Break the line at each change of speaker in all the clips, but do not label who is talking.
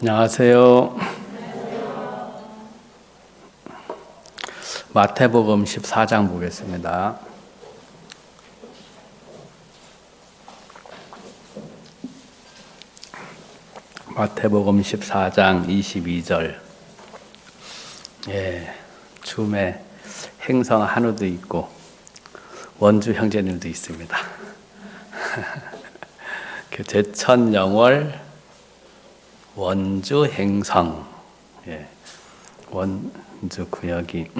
안녕하세요. 마태복음 14장 보겠습니다. 마태복음 14장 22절. 줌에 행성 한우도 있고 원주 형제님도 있습니다. 제천 영월 원주 행성, 원주 구역이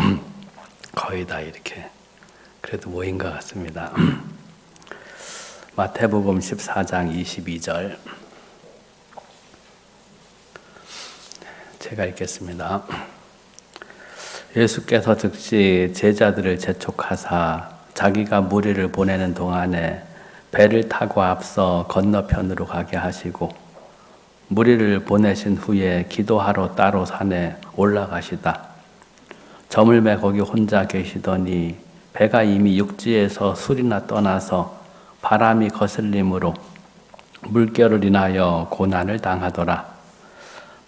거의 다 이렇게 그래도 모인 것 같습니다. 마태복음 14장 22절 제가 읽겠습니다. 예수께서 즉시 제자들을 재촉하사 자기가 무리를 보내는 동안에 배를 타고 앞서 건너편으로 가게 하시고 무리를 보내신 후에 기도하러 따로 산에 올라가시다. 저물매 거기 혼자 계시더니 배가 이미 육지에서 술이나 떠나서 바람이 거슬림으로 물결을 인하여 고난을 당하더라.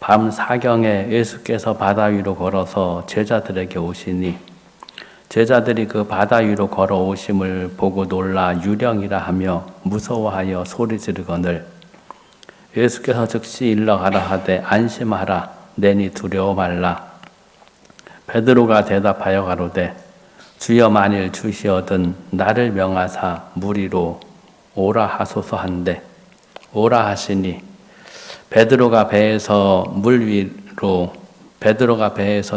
밤 사경에 예수께서 바다 위로 걸어서 제자들에게 오시니 제자들이 그 바다 위로 걸어오심을 보고 놀라 유령이라 하며 무서워하여 소리 지르거늘 예수께서 즉시 일러가라 하되 안심하라 내니 두려워 말라. 베드로가 대답하여 가로되 주여 만일 주시어든 나를 명하사 물 위로 오라 하소서 한데 오라 하시니 베드로가 배에서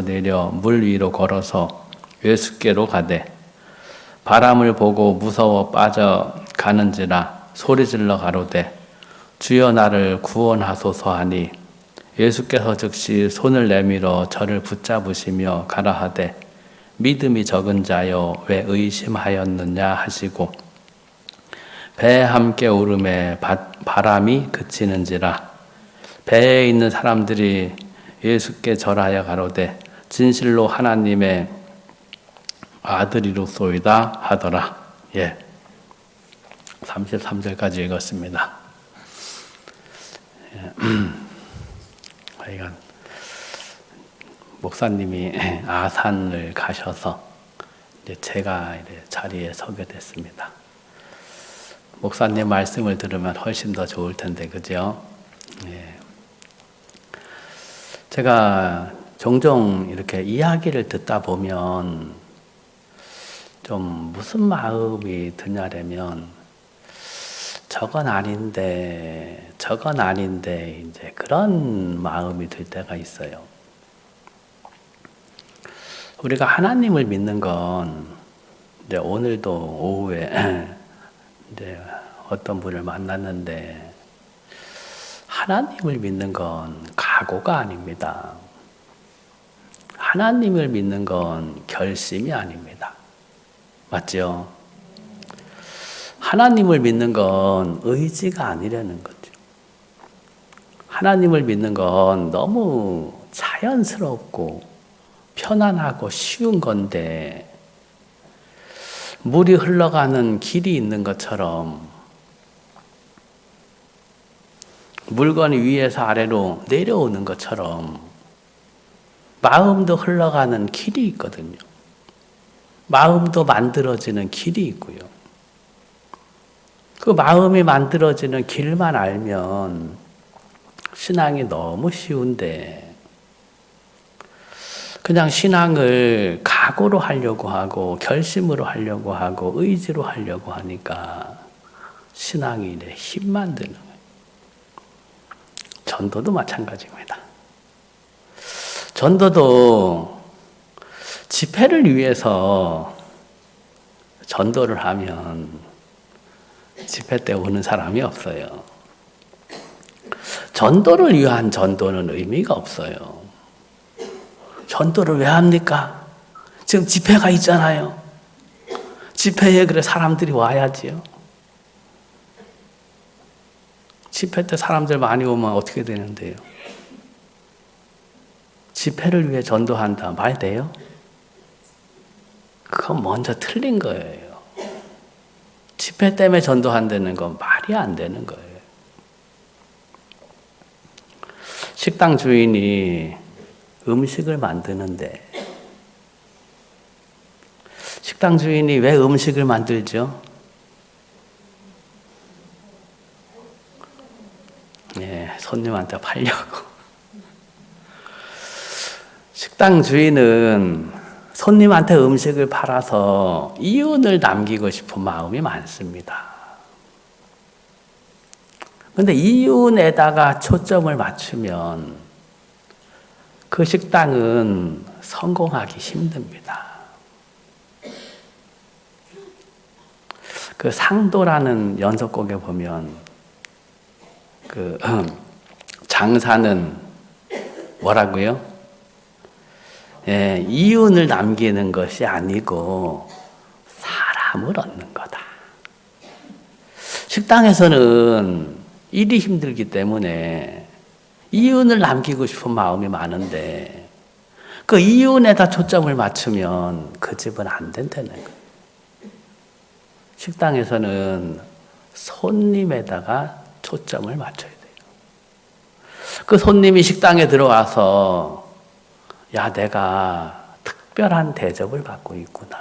내려 물 위로 걸어서 예수께로 가되 바람을 보고 무서워 빠져가는지라 소리질러 가로되 주여 나를 구원하소서 하니 예수께서 즉시 손을 내밀어 저를 붙잡으시며 가라 하되 믿음이 적은 자여 왜 의심하였느냐 하시고 배에 함께 오름에 바람이 그치는지라. 배에 있는 사람들이 예수께 절하여 가로되 진실로 하나님의 아들이로소이다 하더라. 33절까지 읽었습니다. 하여간 목사님이 아산을 가셔서 이제 제가 자리에 서게 됐습니다. 목사님 말씀을 들으면 훨씬 더 좋을 텐데, 그죠? 제가 종종 이렇게 이야기를 듣다 보면 좀 무슨 마음이 드냐면 저건 아닌데 이제 그런 마음이 들 때가 있어요. 우리가 하나님을 믿는 건 이제 오늘도 오후에 이제 어떤 분을 만났는데 하나님을 믿는 건 각오가 아닙니다. 하나님을 믿는 건 결심이 아닙니다. 맞죠? 하나님을 믿는 건 의지가 아니라는 거죠. 하나님을 믿는 건 너무 자연스럽고 편안하고 쉬운 건데 물이 흘러가는 길이 있는 것처럼 물건이 위에서 아래로 내려오는 것처럼 마음도 흘러가는 길이 있거든요. 마음도 만들어지는 길이 있고요. 그 마음이 만들어지는 길만 알면 신앙이 너무 쉬운데 그냥 신앙을 각오로 하려고 하고 결심으로 하려고 하고 의지로 하려고 하니까 신앙이 힘만 드는 거예요. 전도도 마찬가지입니다. 전도도 집회를 위해서 전도를 하면 집회 때 오는 사람이 없어요. 전도를 위한 전도는 의미가 없어요. 전도를 왜 합니까? 지금 집회가 있잖아요. 집회에 그래 사람들이 와야지요. 집회 때 사람들 많이 오면 어떻게 되는데요? 집회를 위해 전도한다. 말 돼요? 그건 먼저 틀린 거예요. 집회 때문에 전도한다는 건 말이 안 되는 거예요. 식당 주인이 음식을 만드는데, 식당 주인이 왜 음식을 만들죠? 손님한테 팔려고. 식당 주인은 손님한테 음식을 팔아서 이윤을 남기고 싶은 마음이 많습니다. 그런데 이윤에다가 초점을 맞추면 그 식당은 성공하기 힘듭니다. 그 상도라는 연속곡에 보면 그 장사는 뭐라고요? 이윤을 남기는 것이 아니고 사람을 얻는 거다. 식당에서는 일이 힘들기 때문에 이윤을 남기고 싶은 마음이 많은데 그 이윤에다 초점을 맞추면 그 집은 안 된다는 거예요. 식당에서는 손님에다가 초점을 맞춰야 돼요. 그 손님이 식당에 들어와서 야, 내가 특별한 대접을 받고 있구나.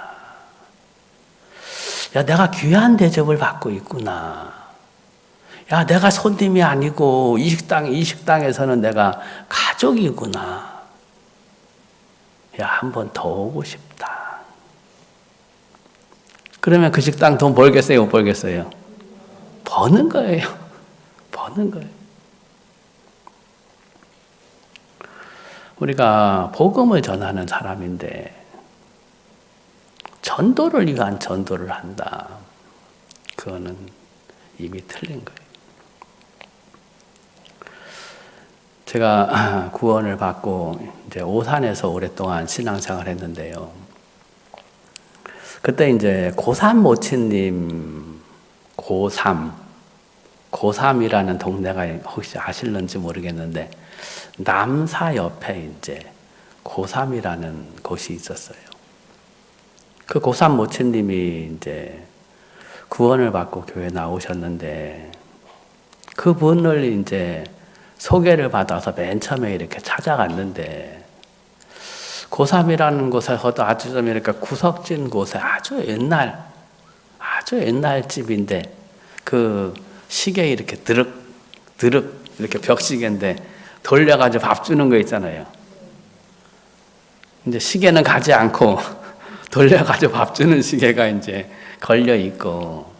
야, 내가 귀한 대접을 받고 있구나. 야, 내가 손님이 아니고 이 식당에서는 내가 가족이구나. 야, 한 번 더 오고 싶다. 그러면 그 식당 돈 벌겠어요, 못 벌겠어요? 버는 거예요. 버는 거예요. 우리가 복음을 전하는 사람인데 전도를 위한 전도를 한다. 그거는 이미 틀린 거예요. 제가 구원을 받고 이제 오산에서 오랫동안 신앙생활을 했는데요. 그때 이제 고3 모친님, 고3이라는 동네가 혹시 아실는지 모르겠는데 남사 옆에 이제 고3이라는 곳이 있었어요. 그 고3 모친님이 이제 구원을 받고 교회 나오셨는데 그분을 이제 소개를 받아서 맨 처음에 이렇게 찾아갔는데 고3이라는 곳에서도 아주 좀 이렇게 구석진 곳에 아주 옛날 집인데 그 시계 이렇게 드륵 이렇게 벽시계인데 돌려가지고 밥 주는 거 있잖아요. 이제 시계는 가지 않고 돌려가지고 밥 주는 시계가 이제 걸려 있고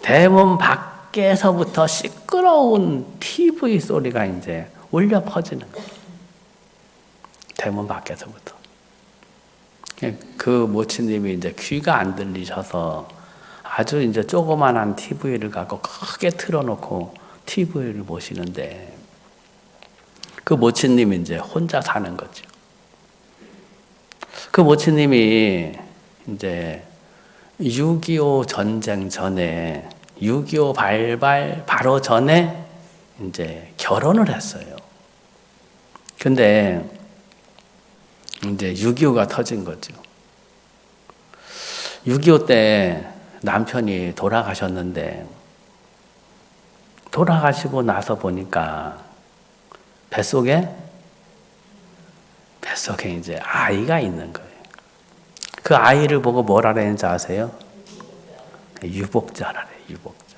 대문 밖에서부터 시끄러운 TV 소리가 이제 울려 퍼지는 거예요. 대문 밖에서부터. 그 모친님이 이제 귀가 안 들리셔서 아주 이제 조그만한 TV를 갖고 크게 틀어놓고 TV를 보시는데 그 모친님이 이제 혼자 사는 거죠. 그 모친님이 이제 6.25 전쟁 전에 6.25 발발 바로 전에 이제 결혼을 했어요. 근데 이제 6.25가 터진 거죠. 6.25 때 남편이 돌아가셨는데 돌아가시고 나서 보니까 뱃속에 이제 아이가 있는 거예요. 그 아이를 보고 뭐라 그랬는지 아세요? 유복자라 그래요. 유복자.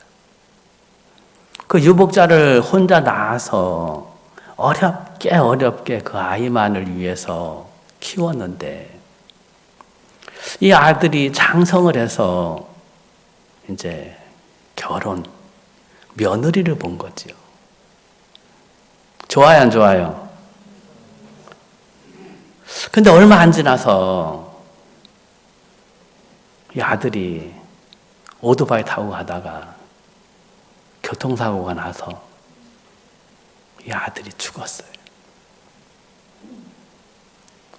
그 유복자를 혼자 낳아서 어렵게 그 아이만을 위해서 키웠는데 이 아들이 장성을 해서 이제 며느리를 본 거지요. 좋아요, 안 좋아요? 근데 얼마 안 지나서 이 아들이 오토바이 타고 가다가 교통사고가 나서 이 아들이 죽었어요.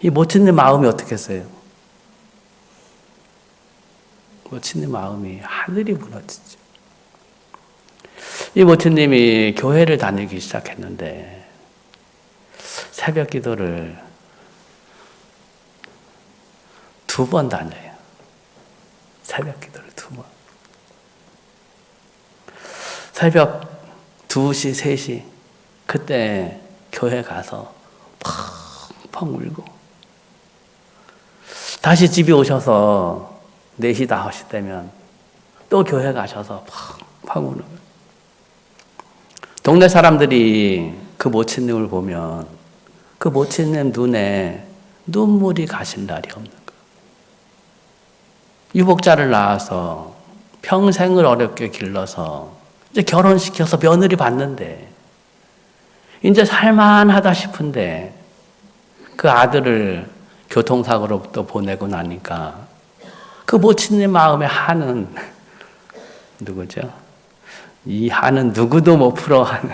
이 모친님 마음이 어떻겠어요? 모친님 마음이 하늘이 무너지죠. 이 모친님이 교회를 다니기 시작했는데 새벽 기도를 2번 다녀요. 새벽 기도를 2번. 새벽 2시, 3시 그때 교회 가서 펑펑 울고 다시 집에 오셔서 4시, 5시 되면 또 교회 가셔서 펑펑 우는 거예요. 동네 사람들이 그 모친님을 보면 그 모친님 눈에 눈물이 가실 날이 없는 거예요. 유복자를 낳아서 평생을 어렵게 길러서 이제 결혼시켜서 며느리 봤는데 이제 살만하다 싶은데 그 아들을 교통사고로부터 보내고 나니까 그 모친님 마음에 한은 누구죠? 이 한은 누구도 못 풀어하는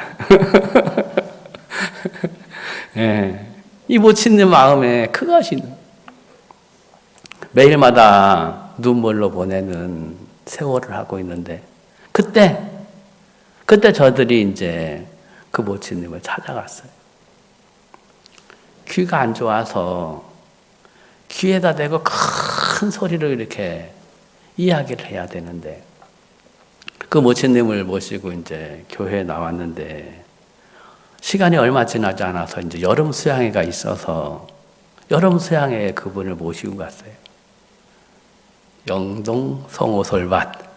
예, 이 모친님 마음에 그것이 매일마다 눈물로 보내는 세월을 하고 있는데 그때 저들이 이제 그 모친님을 찾아갔어요. 귀가 안 좋아서 귀에다 대고 큰 소리로 이렇게 이야기를 해야 되는데 그 모친님을 모시고 이제 교회에 나왔는데 시간이 얼마 지나지 않아서 이제 여름 수양회가 있어서 여름 수양회에 그분을 모시고 갔어요. 영동 송오솔밭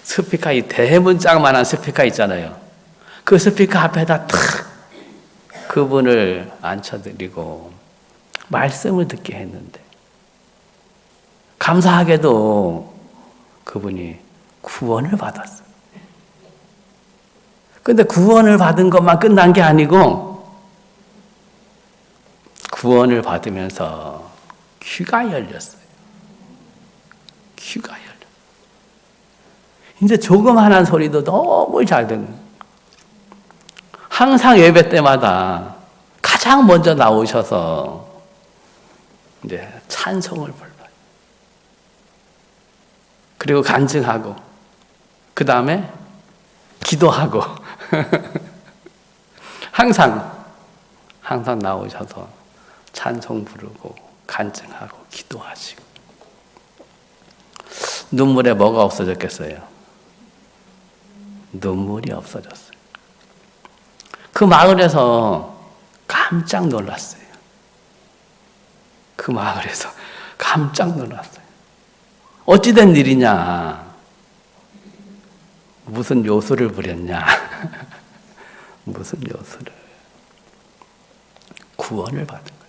스피커, 이 대문짝만한 스피커 있잖아요. 그 스피커 앞에다 탁 그분을 앉혀드리고 말씀을 듣게 했는데 감사하게도 그분이 구원을 받았어요. 근데 구원을 받은 것만 끝난 게 아니고 구원을 받으면서 귀가 열렸어요. 귀가 열렸어요. 이제 조그만한 소리도 너무 잘 듣는 거예요. 항상 예배 때마다 가장 먼저 나오셔서 이제 찬송을 불러요. 그리고 간증하고 그 다음에 기도하고 항상 나오셔서 찬송 부르고 간증하고 기도하시고 눈물에 뭐가 없어졌겠어요? 눈물이 없어졌어요. 그 마을에서 깜짝 놀랐어요. 그 마을에서 깜짝 놀랐어요. 어찌된 일이냐? 무슨 요술을 부렸냐? 무슨 요술을? 구원을 받은 거예요.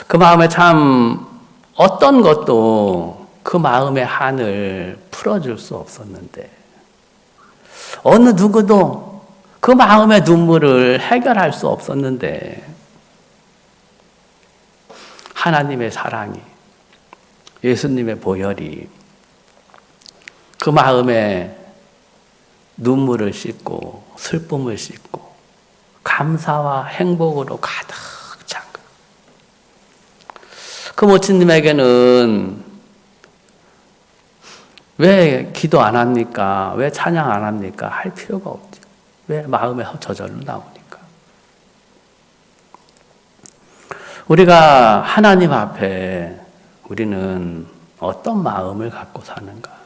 그 마음에 참 어떤 것도 그 마음의 한을 풀어줄 수 없었는데 어느 누구도 그 마음의 눈물을 해결할 수 없었는데 하나님의 사랑이 예수님의 보혈이 그 마음에 눈물을 씻고 슬픔을 씻고 감사와 행복으로 가득 찬 거예요. 그 모친님에게는 왜 기도 안 합니까? 왜 찬양 안 합니까? 할 필요가 없죠. 왜 마음에 저절로 나오니까. 우리가 하나님 앞에 우리는 어떤 마음을 갖고 사는가?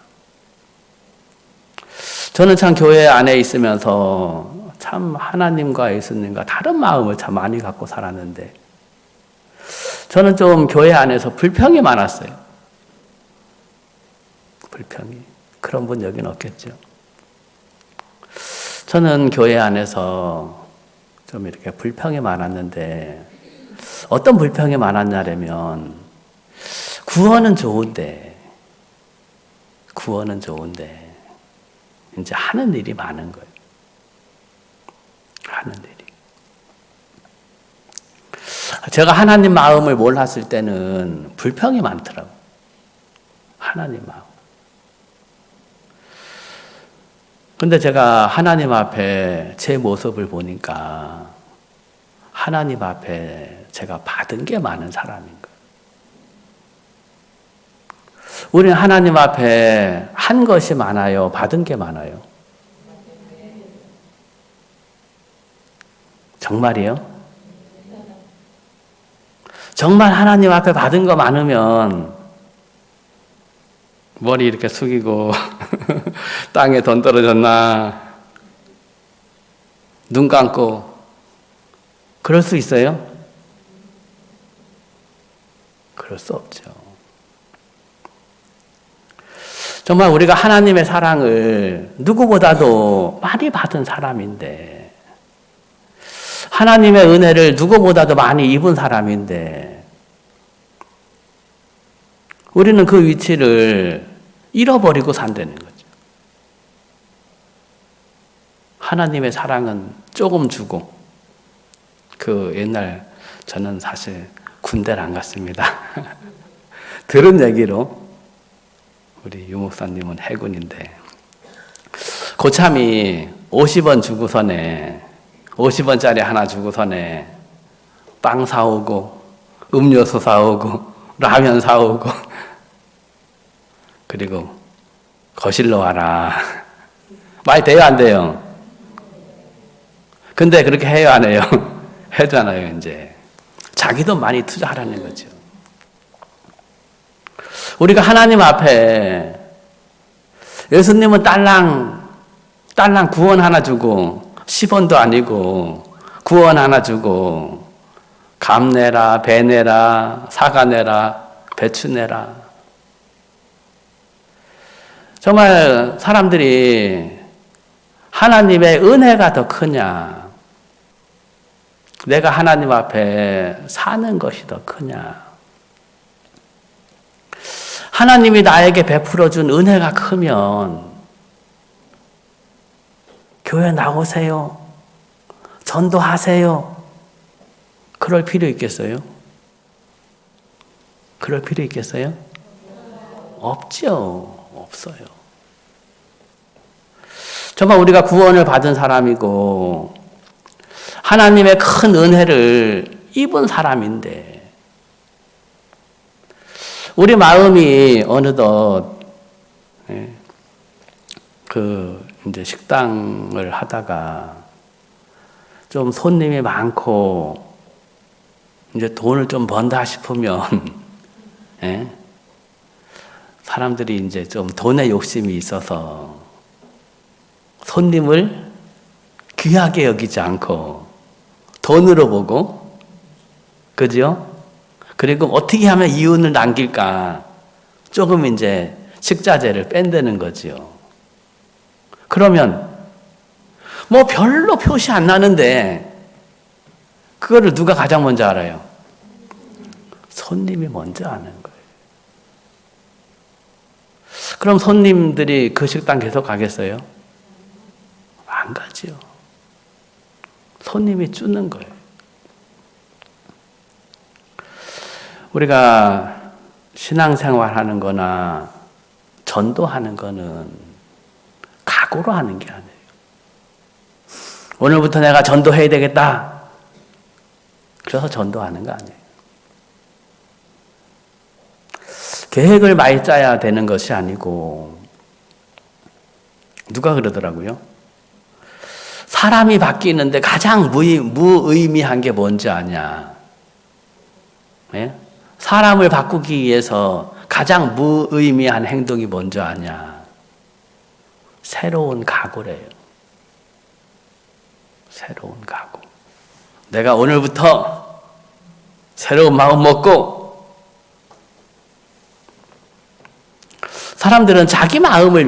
저는 참 교회 안에 있으면서 참 하나님과 예수님과 다른 마음을 참 많이 갖고 살았는데 저는 좀 교회 안에서 불평이 많았어요. 불평이. 그런 분 여기는 없겠죠. 저는 교회 안에서 좀 이렇게 불평이 많았는데 어떤 불평이 많았냐면 구원은 좋은데 이제 하는 일이 많은 거예요. 하는 일이. 제가 하나님 마음을 몰랐을 때는 불평이 많더라고요. 하나님 마음. 근데 제가 하나님 앞에 제 모습을 보니까 하나님 앞에 제가 받은 게 많은 사람인 거예요. 우리는 하나님 앞에 한 것이 많아요? 받은 게 많아요? 정말이요? 정말 하나님 앞에 받은 거 많으면 머리 이렇게 숙이고 땅에 돈 떨어졌나 눈 감고 그럴 수 있어요? 그럴 수 없죠. 정말 우리가 하나님의 사랑을 누구보다도 많이 받은 사람인데, 하나님의 은혜를 누구보다도 많이 입은 사람인데, 우리는 그 위치를 잃어버리고 산다는 거죠. 하나님의 사랑은 조금 주고, 옛날 저는 사실 군대를 안 갔습니다. 들은 얘기로, 우리 유 목사님은 해군인데, 고참이 50원 주고서네, 50원짜리 하나 주고서네, 빵 사오고, 음료수 사오고, 라면 사오고, 그리고 거실로 와라. 말 돼요, 안 돼요? 근데 그렇게 해요, 안 해요? 해잖아요, 이제. 자기 돈 많이 투자하라는 거죠. 우리가 하나님 앞에, 예수님은 딸랑 9원 하나 주고, 10원도 아니고, 9원 하나 주고, 감 내라, 배 내라, 사과 내라, 배추 내라. 정말 사람들이 하나님의 은혜가 더 크냐, 내가 하나님 앞에 사는 것이 더 크냐. 하나님이 나에게 베풀어준 은혜가 크면 교회 나오세요, 전도하세요, 그럴 필요 있겠어요? 그럴 필요 있겠어요? 없죠. 없어요. 정말 우리가 구원을 받은 사람이고 하나님의 큰 은혜를 입은 사람인데, 우리 마음이 어느덧 이제 식당을 하다가 좀 손님이 많고 이제 돈을 좀 번다 싶으면 사람들이 이제 좀 돈에 욕심이 있어서 손님을 귀하게 여기지 않고 돈으로 보고, 그죠? 그리고 어떻게 하면 이윤을 남길까 조금 이제 식자재를 뺀다는 거지요. 그러면 뭐 별로 표시 안 나는데 그거를 누가 가장 먼저 알아요? 손님이 먼저 아는 거예요. 그럼 손님들이 그 식당 계속 가겠어요? 안 가지요. 손님이 주는 거예요. 우리가 신앙생활 하는 거나 전도하는 거는 각오로 하는 게 아니에요. 오늘부터 내가 전도해야 되겠다, 그래서 전도하는 거 아니에요. 계획을 많이 짜야 되는 것이 아니고, 누가 그러더라고요. 사람이 바뀌는데 가장 무의미한 게 뭔지 아냐? 예? 사람을 바꾸기 위해서 가장 무의미한 행동이 뭔지 아냐? 새로운 각오래요. 새로운 각오. 내가 오늘부터 새로운 마음 먹고, 사람들은 자기 마음을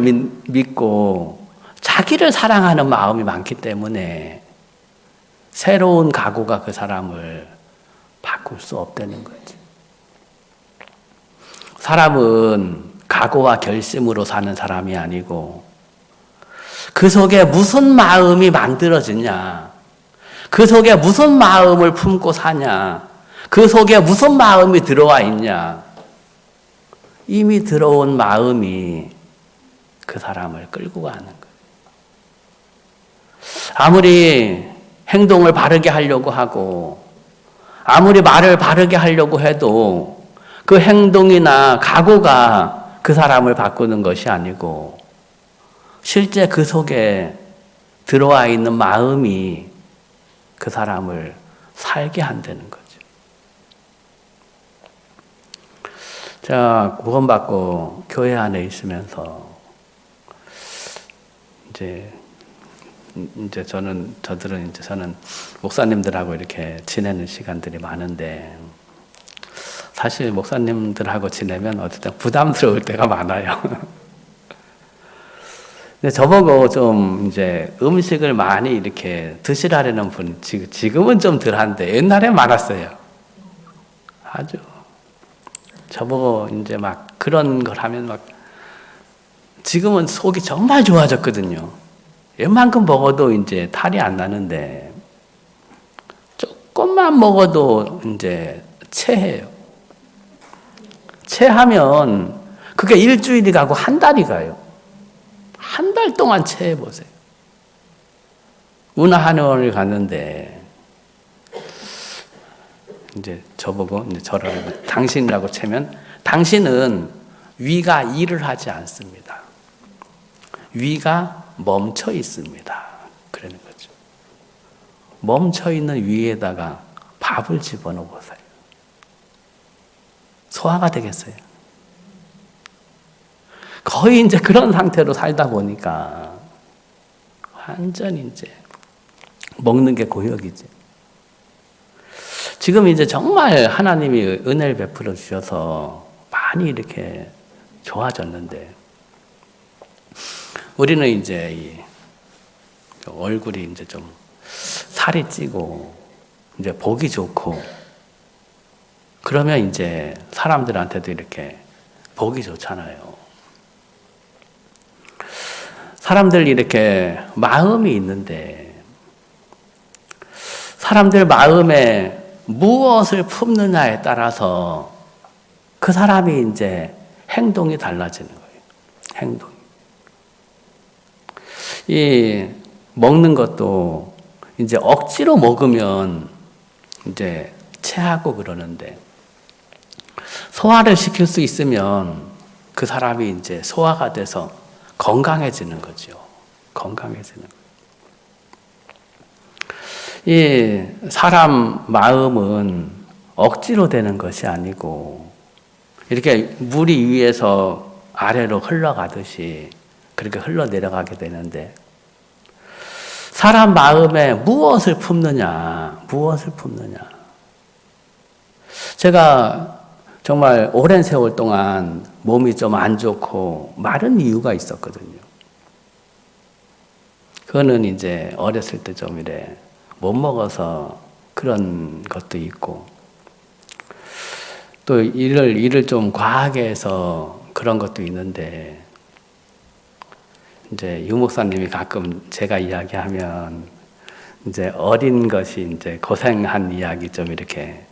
믿고 자기를 사랑하는 마음이 많기 때문에 새로운 각오가 그 사람을 바꿀 수 없다는 거지. 사람은 각오와 결심으로 사는 사람이 아니고, 그 속에 무슨 마음이 만들어지냐, 그 속에 무슨 마음을 품고 사냐, 그 속에 무슨 마음이 들어와 있냐, 이미 들어온 마음이 그 사람을 끌고 가는 거예요. 아무리 행동을 바르게 하려고 하고 아무리 말을 바르게 하려고 해도 그 행동이나 각오가 그 사람을 바꾸는 것이 아니고, 실제 그 속에 들어와 있는 마음이 그 사람을 살게 한다는 거죠. 자, 구원받고 교회 안에 있으면서 이제 저는 목사님들하고 이렇게 지내는 시간들이 많은데, 사실 목사님들하고 지내면 어쨌든 부담스러울 때가 많아요. 근데 저보고 좀 이제 음식을 많이 이렇게 드시라는 분, 지금은 좀 덜한데 옛날에 많았어요. 아주. 저보고 이제 막 그런 걸 하면 막, 지금은 속이 정말 좋아졌거든요. 웬만큼 먹어도 이제 탈이 안 나는데, 조금만 먹어도 이제 체해요. 체하면 그게 일주일이 가고 한 달이 가요. 한 달 동안 체해보세요. 운하한의원을 갔는데, 이제 저보고, 이제 저를 당신이라고 채면, 당신은 위가 일을 하지 않습니다. 위가 멈춰 있습니다. 그러는 거죠. 멈춰 있는 위에다가 밥을 집어넣어 보세요. 소화가 되겠어요? 거의 이제 그런 상태로 살다 보니까 완전히 이제 먹는 게 고역이지. 지금 이제 정말 하나님이 은혜를 베풀어 주셔서 많이 이렇게 좋아졌는데, 우리는 이제 이 얼굴이 이제 좀 살이 찌고 이제 보기 좋고, 그러면 이제 사람들한테도 이렇게 보기 좋잖아요. 사람들 이렇게 마음이 있는데, 사람들 마음에 무엇을 품느냐에 따라서 그 사람이 이제 행동이 달라지는 거예요. 행동이. 이 먹는 것도 이제 억지로 먹으면 이제 체하고 그러는데, 소화를 시킬 수 있으면 그 사람이 이제 소화가 돼서 건강해지는 거죠. 건강해지는 거예요. 이 사람 마음은 억지로 되는 것이 아니고, 이렇게 물이 위에서 아래로 흘러가듯이 그렇게 흘러내려가게 되는데, 사람 마음에 무엇을 품느냐, 무엇을 품느냐. 제가 정말 오랜 세월 동안 몸이 좀 안 좋고 마른 이유가 있었거든요. 그거는 이제 어렸을 때 좀 이래 못 먹어서 그런 것도 있고, 또 일을 좀 과하게 해서 그런 것도 있는데, 이제 유 목사님이 가끔 제가 이야기하면 이제 어린 것이 이제 고생한 이야기 좀 이렇게,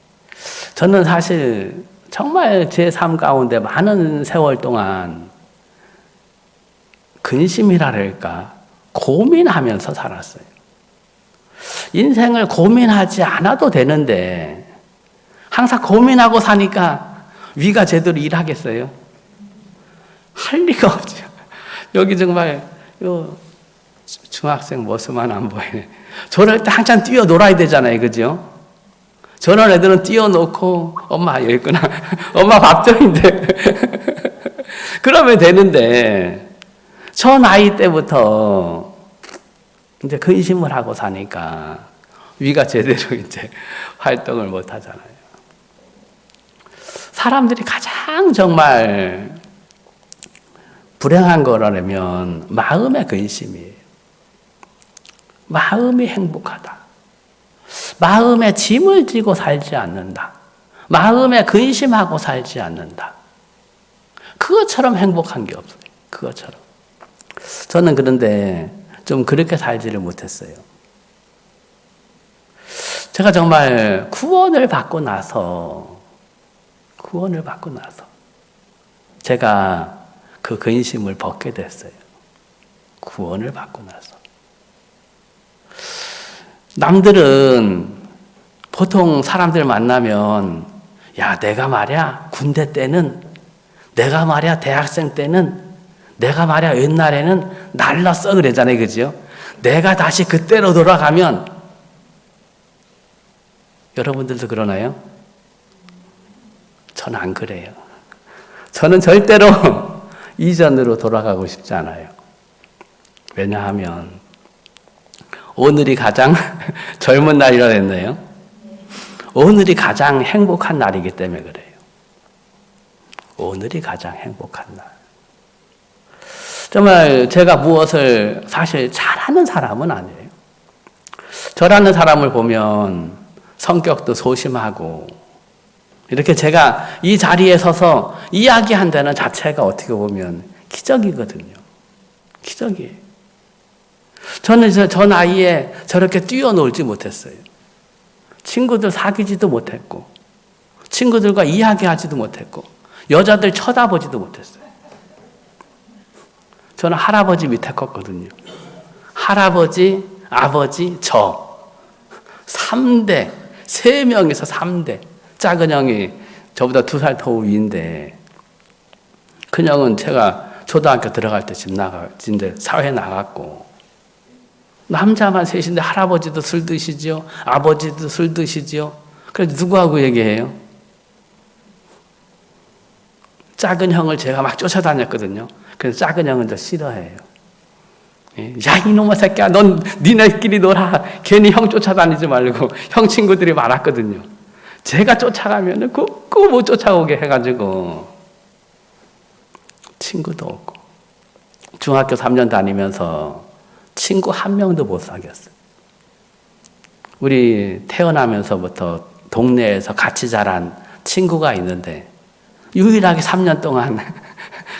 저는 사실 정말 제 삶 가운데 많은 세월 동안 근심이랄까 고민하면서 살았어요. 인생을 고민하지 않아도 되는데 항상 고민하고 사니까 위가 제대로 일하겠어요? 할 리가 없죠. 여기 정말 요 중학생 모습만 안 보이네. 저럴 때 한참 뛰어놀아야 되잖아요. 그죠? 저런 애들은 뛰어놓고 엄마 여기 있구나. 엄마 밥정인데 그러면 되는데, 저 나이 때부터 이제 근심을 하고 사니까 위가 제대로 이제 활동을 못 하잖아요. 사람들이 가장 정말 불행한 거라면 마음의 근심이에요. 마음이 행복하다. 마음에 짐을 지고 살지 않는다. 마음에 근심하고 살지 않는다. 그것처럼 행복한 게 없어요. 그것처럼. 저는 그런데 좀 그렇게 살지를 못했어요. 제가 정말 구원을 받고 나서 제가 그 근심을 벗게 됐어요. 구원을 받고 나서. 남들은 보통 사람들 만나면, 야, 내가 말이야 군대 때는, 내가 말이야 대학생 때는, 내가 말이야 옛날에는 날랐어 그러잖아요. 그죠? 내가 다시 그때로 돌아가면, 여러분들도 그러나요? 저는 안 그래요. 저는 절대로 이전으로 돌아가고 싶지 않아요. 왜냐하면 오늘이 가장 젊은 날이라 했네요. 오늘이 가장 행복한 날이기 때문에 그래요. 오늘이 가장 행복한 날. 정말 제가 무엇을 사실 잘하는 사람은 아니에요. 저라는 사람을 보면 성격도 소심하고 이렇게 제가 이 자리에 서서 이야기한다는 자체가 어떻게 보면 기적이거든요. 기적이에요. 저는 저 나이에 저렇게 뛰어놀지 못했어요. 친구들 사귀지도 못했고 친구들과 이야기하지도 못했고 여자들 쳐다보지도 못했어요. 저는 할아버지 밑에 컸거든요. 할아버지, 아버지, 저 3대 3명에서 3대. 작은 형이 저보다 2살 더 위인데 큰 형은 제가 초등학교 들어갈 때 집에 사회 나갔고 남자만 셋인데 할아버지도 술 드시죠. 아버지도 술 드시죠. 그래서 누구하고 얘기해요? 작은 형을 제가 막 쫓아다녔거든요. 그래서 작은 형은 저 싫어해요. 야 이놈의 새끼야 넌 니네끼리 놀아. 괜히 형 쫓아다니지 말고. 형 친구들이 많았거든요. 제가 쫓아가면 그 못 쫓아오게 해가지고 친구도 없고 중학교 3년 다니면서 친구 한 명도 못 사귀었어요. 우리 태어나면서부터 동네에서 같이 자란 친구가 있는데 유일하게 3년 동안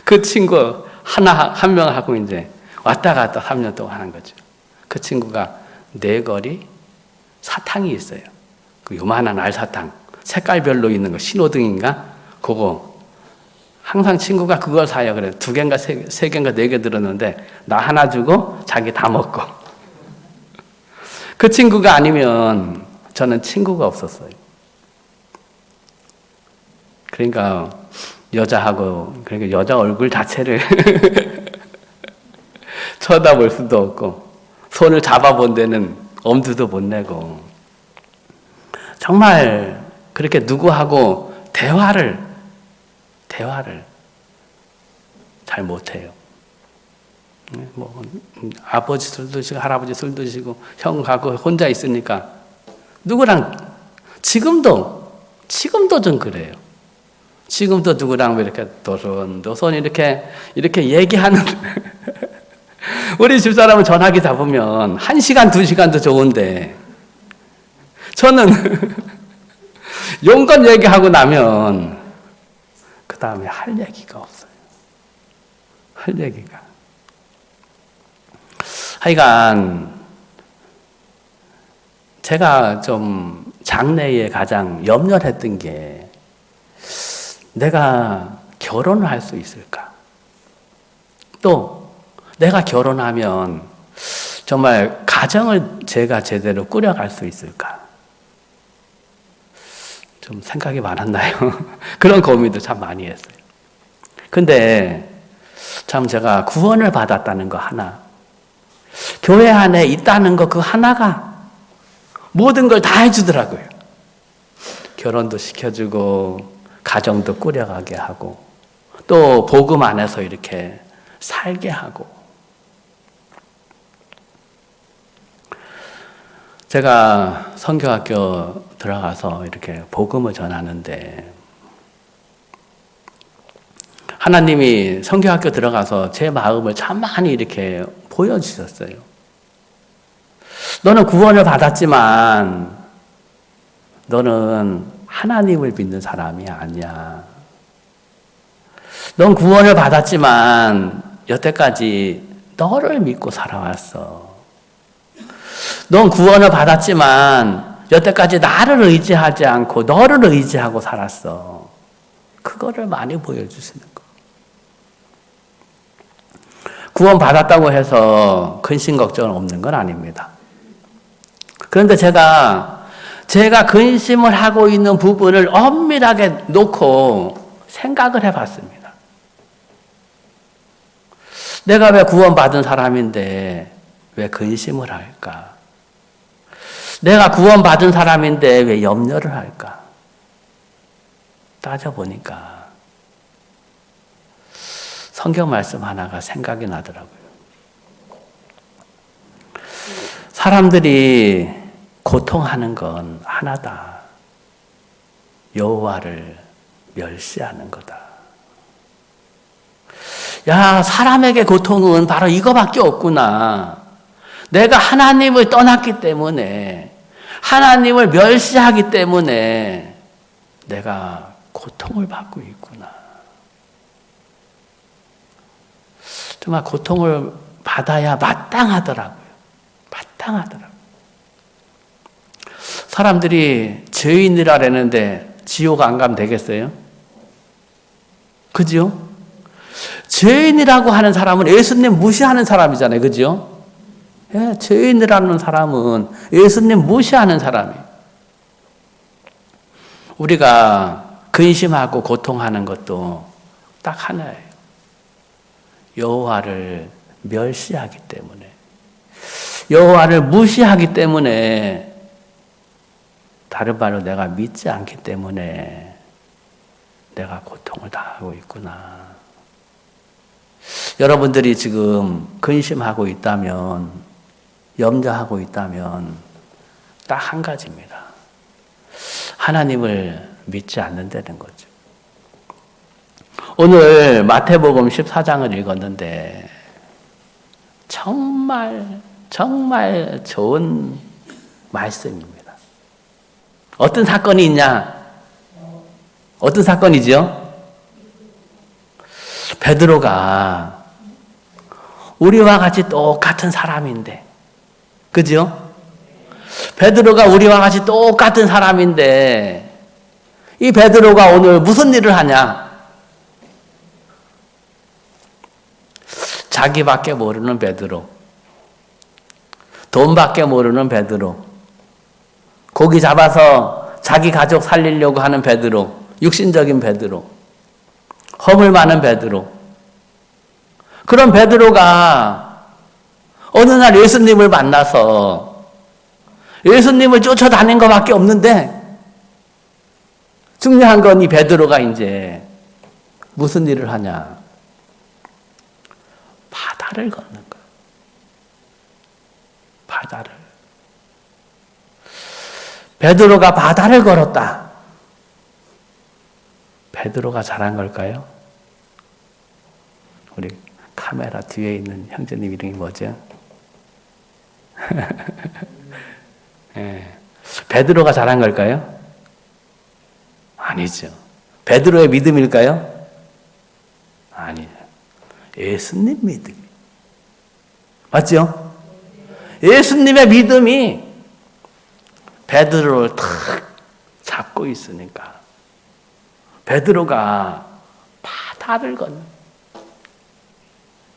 그 친구 한 명하고 이제 왔다 갔다 3년 동안 하는 거죠. 그 친구가 네거리 사탕이 있어요. 그 요만한 알사탕 색깔별로 있는 거 신호등인가? 그거 항상 친구가 그걸 사요. 그래 2개인가 3개인가 4개 들었는데 나 하나 주고 자기 다 먹고. 그 친구가 아니면 저는 친구가 없었어요. 그러니까 여자하고 그러니까 여자 얼굴 자체를 쳐다볼 수도 없고 손을 잡아본 데는 엄두도 못 내고 정말 그렇게 누구하고 대화를 잘 못해요. 아버지 술 드시고 할아버지 술 드시고 형하고 혼자 있으니까 누구랑 지금도 좀 그래요. 지금도 누구랑 이렇게 도손 이렇게 얘기하는 우리 집사람은 전화기 잡으면 1시간 2시간도 좋은데 저는 용건 얘기하고 나면 그 다음에 할 얘기가 없어요. 할 얘기가. 하여간 제가 좀 장래에 가장 염려했던 게 내가 결혼을 할 수 있을까? 또 내가 결혼하면 정말 가정을 제가 제대로 꾸려갈 수 있을까? 좀 생각이 많았나요? 그런 고민도 참 많이 했어요. 근데 참 제가 구원을 받았다는 거 하나, 교회 안에 있다는 거 그 하나가 모든 걸 다 해주더라고요. 결혼도 시켜주고 가정도 꾸려가게 하고 또 복음 안에서 이렇게 살게 하고. 제가 선교학교 들어가서 이렇게 복음을 전하는데 하나님이 선교학교 들어가서 제 마음을 참 많이 이렇게 보여주셨어요. 너는 구원을 받았지만 너는 하나님을 믿는 사람이 아니야. 넌 구원을 받았지만 여태까지 너를 믿고 살아왔어. 넌 구원을 받았지만 여태까지 나를 의지하지 않고 너를 의지하고 살았어. 그거를 많이 보여주시는 거. 구원 받았다고 해서 근심 걱정은 없는 건 아닙니다. 그런데 제가 근심을 하고 있는 부분을 엄밀하게 놓고 생각을 해봤습니다. 내가 왜 구원받은 사람인데 왜 근심을 할까? 내가 구원받은 사람인데 왜 염려를 할까? 따져보니까 성경 말씀 하나가 생각이 나더라고요. 사람들이 고통하는 건 하나다. 여호와를 멸시하는 거다. 야, 사람에게 고통은 바로 이거밖에 없구나. 내가 하나님을 떠났기 때문에, 하나님을 멸시하기 때문에 내가 고통을 받고 있구나. 정말 고통을 받아야 마땅하더라고요. 마땅하더라고요. 사람들이 죄인이라는데 지옥 안 가면 되겠어요? 그죠? 죄인이라고 하는 사람은 예수님 무시하는 사람이잖아요. 그죠? 예, 죄인이라는 사람은 예수님 무시하는 사람이에요. 우리가 근심하고 고통하는 것도 딱 하나예요. 여호와를 멸시하기 때문에, 여호와를 무시하기 때문에, 다른 말로 내가 믿지 않기 때문에 내가 고통을 당하고 있구나. 여러분들이 지금 근심하고 있다면, 염려하고 있다면 딱 한 가지입니다. 하나님을 믿지 않는다는 거죠. 오늘 마태복음 14장을 읽었는데 정말 좋은 말씀입니다. 어떤 사건이 있냐? 어떤 사건이죠? 베드로가 우리와 같이 똑같은 사람인데, 그죠? 베드로가 우리와 같이 똑같은 사람인데, 이 베드로가 오늘 무슨 일을 하냐? 자기밖에 모르는 베드로, 돈밖에 모르는 베드로, 고기 잡아서 자기 가족 살리려고 하는 베드로, 육신적인 베드로, 허물 많은 베드로. 그런 베드로가 어느 날 예수님을 만나서 예수님을 쫓아다닌 것밖에 없는데, 중요한 건 이 베드로가 이제 무슨 일을 하냐? 바다를 걷는 거예요. 바다를. 베드로가 바다를 걸었다. 베드로가 잘한 걸까요? 우리 카메라 뒤에 있는 형제님 이름이 뭐죠? 네. 베드로가 잘한 걸까요? 아니죠. 베드로의 믿음일까요? 아니죠. 예수님 믿음. 맞죠? 예수님의 믿음이 베드로를 탁 잡고 있으니까 베드로가 바다를 걷는,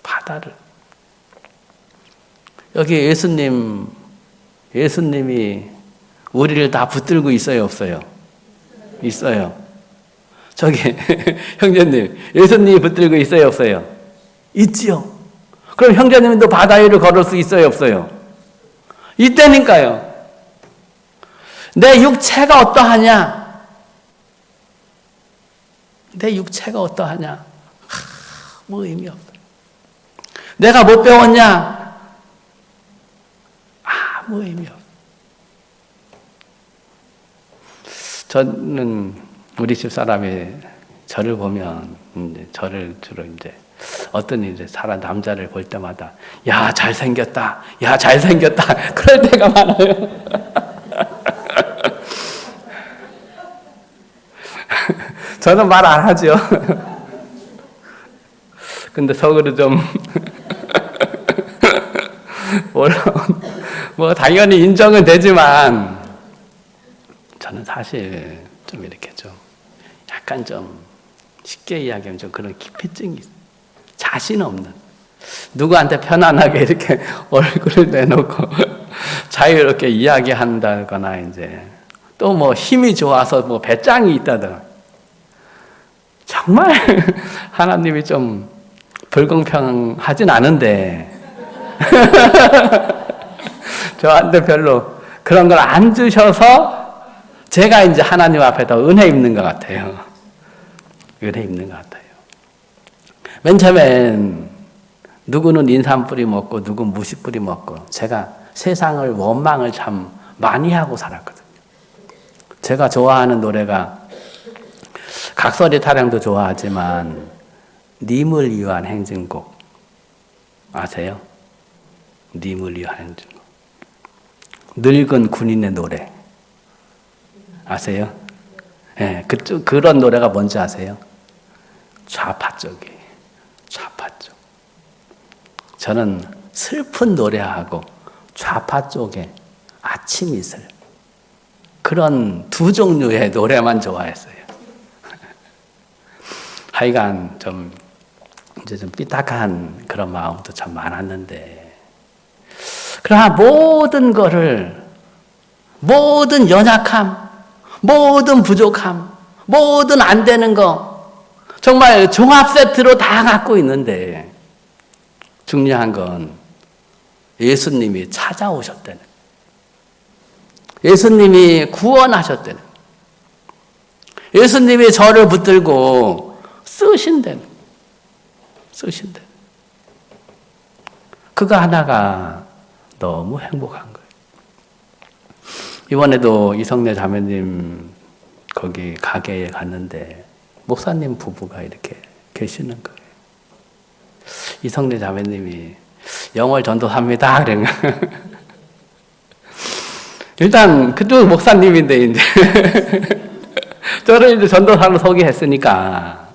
바다를. 여기 예수님이 우리를 다 붙들고 있어요, 없어요? 있어요. 저기 형제님, 예수님이 붙들고 있어요, 없어요? 있지요. 그럼 형제님도 바다 위를 걸을 수 있어요, 없어요? 있다니까요. 내 육체가 어떠하냐? 내 육체가 어떠하냐? 아무 의미 없어요. 내가 못 배웠냐? 아무 의미 없어요. 저는 우리 집 사람이 저를 보면 이제 저를 주로 이제 어떤 이제 사람 남자를 볼 때마다 야 잘생겼다, 야 잘생겼다 그럴 때가 많아요. 저는 말 안 하죠. 근데 속으로 좀 뭐 당연히 인정은 되지만 저는 사실 좀 이렇게 좀 약간 좀 쉽게 이야기하면 좀 그런 기피증이 있어요. 자신 없는, 누구한테 편안하게 이렇게 얼굴을 내놓고 자유롭게 이야기한다거나 이제 또 뭐 힘이 좋아서 뭐 배짱이 있다더라. 정말 하나님이 좀 불공평하진 않은데 저한테 별로 그런 걸 안 주셔서 제가 이제 하나님 앞에 더 은혜 입는 것 같아요. 은혜 입는 것 같아요. 맨 처음엔 누구는 인삼 뿌리 먹고 누구는 무시 뿌리 먹고 제가 세상을 원망을 참 많이 하고 살았거든요. 제가 좋아하는 노래가 각설이 타령도 좋아하지만 님을 위한 행진곡 아세요? 님을 위한 행진곡. 늙은 군인의 노래 아세요? 네, 그런 노래가 뭔지 아세요? 좌파 쪽이에요. 좌파 쪽. 저는 슬픈 노래하고 좌파 쪽에 아침 이슬 그런 두 종류의 노래만 좋아했어요. 하여간 좀 이제 좀 삐딱한 그런 마음도 참 많았는데, 그러나 모든 거를, 모든 연약함, 모든 부족함, 모든 안 되는 거 정말 종합 세트로 다 갖고 있는데, 중요한 건 예수님이 찾아오셨다는, 예수님이 구원하셨다는, 예수님이 저를 붙들고 쓰신다는, 그거 하나가 너무 행복한 거예요. 이번에도 이성래 자매님 거기 가게에 갔는데 목사님 부부가 이렇게 계시는 거예요. 이성래 자매님이 영월 전도사입니다. 그러면 일단 그쪽 목사님인데 이제 저를 이제 전도사로 소개했으니까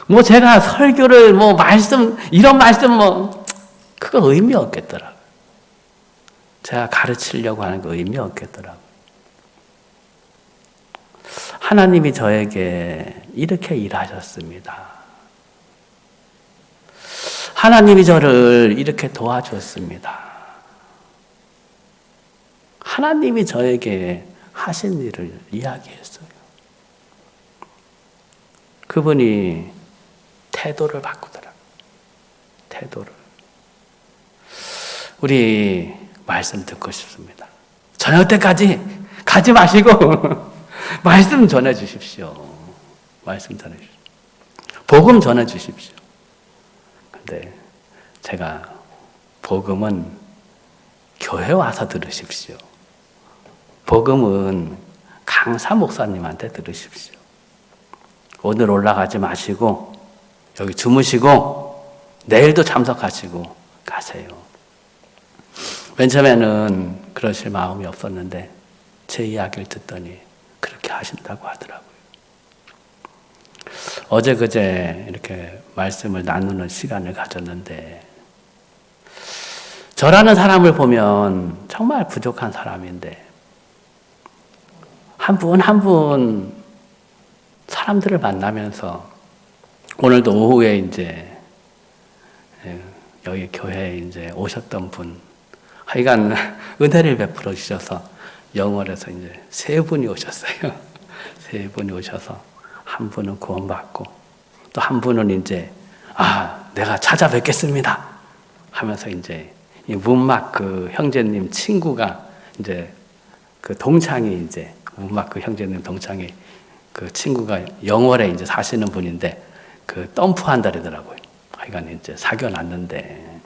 뭐 제가 설교를 뭐 말씀 이런 말씀 뭐 그거 의미 없겠더라고요. 제가 가르치려고 하는 거 의미 없겠더라고요. 하나님이 저에게 이렇게 일하셨습니다. 하나님이 저를 이렇게 도와줬습니다. 하나님이 저에게 하신 일을 이야기했어요. 그분이 태도를 바꾸더라고요. 태도를. 우리 말씀 듣고 싶습니다. 저녁 때까지 가지 마시고 말씀 전해 주십시오. 말씀 전해 주십시오. 복음 전해 주십시오. 근데 제가 복음은 교회 와서 들으십시오. 복음은 강사 목사님한테 들으십시오. 오늘 올라가지 마시고 여기 주무시고 내일도 참석하시고 가세요. 맨 처음에는 그러실 마음이 없었는데 제 이야기를 듣더니 그렇게 하신다고 하더라고요. 어제 그제 이렇게 말씀을 나누는 시간을 가졌는데, 저라는 사람을 보면 정말 부족한 사람인데 한 분 한 분 사람들을 만나면서, 오늘도 오후에 이제 여기 교회에 이제 오셨던 분, 하여간 은혜를 베풀어 주셔서 영월에서 이제 3분이 오셨어요. 3분이 오셔서 한 분은 구원받고 또 한 분은 이제 내가 찾아뵙겠습니다 하면서 이제 이 문막 그 형제님 친구가 이제 그 동창이 이제 문막 그 형제님 동창이 그 친구가 영월에 이제 사시는 분인데 그 덤프한다 그러더라고요. 하여간 이제 사귀어놨는데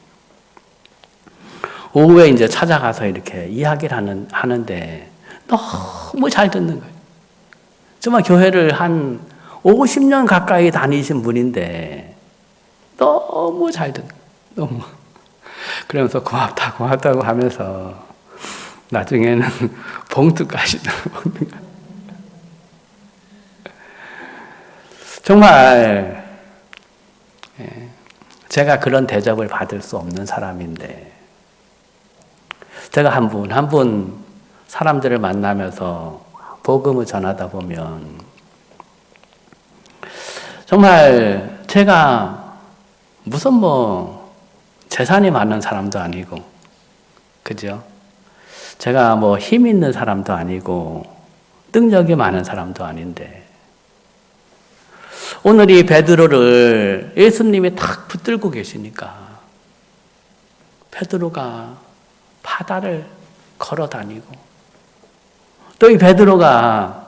오후에 이제 찾아가서 이렇게 이야기를 하는데 너무 잘 듣는 거예요. 정말 교회를 한 50년 가까이 다니신 분인데 너무 잘 듣는 거예요. 너무. 그러면서 고맙다고 하면서 나중에는 봉투까지 정말 제가 그런 대접을 받을 수 없는 사람인데, 제가 한 분 한 분 사람들을 만나면서 복음을 전하다 보면 정말 제가 무슨 뭐 재산이 많은 사람도 아니고, 그죠? 제가 뭐 힘 있는 사람도 아니고 능력이 많은 사람도 아닌데, 오늘 이 베드로를 예수님이 탁 붙들고 계시니까 베드로가 바다를 걸어 다니고, 또 이 베드로가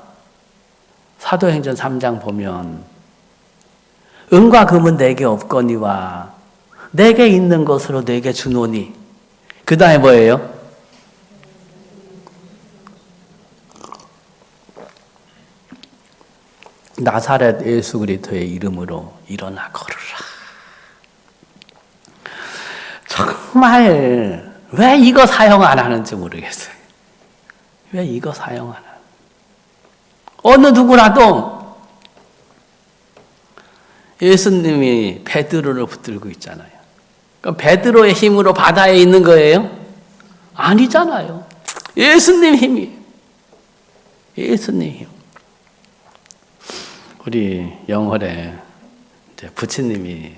사도행전 3장 보면 은과 금은 내게 없거니와 내게 있는 것으로 내게 주노니 그 다음에 뭐예요? 나사렛 예수 그리스도의 이름으로 일어나 걸으라. 정말 왜 이거 사용 안 하는지 모르겠어요. 왜 이거 사용 안 하는지. 어느 누구라도 예수님이 베드로를 붙들고 있잖아요. 그럼 베드로의 힘으로 바다에 있는 거예요? 아니잖아요. 예수님 힘이. 예수님 힘. 우리 영월에 이제 부친님이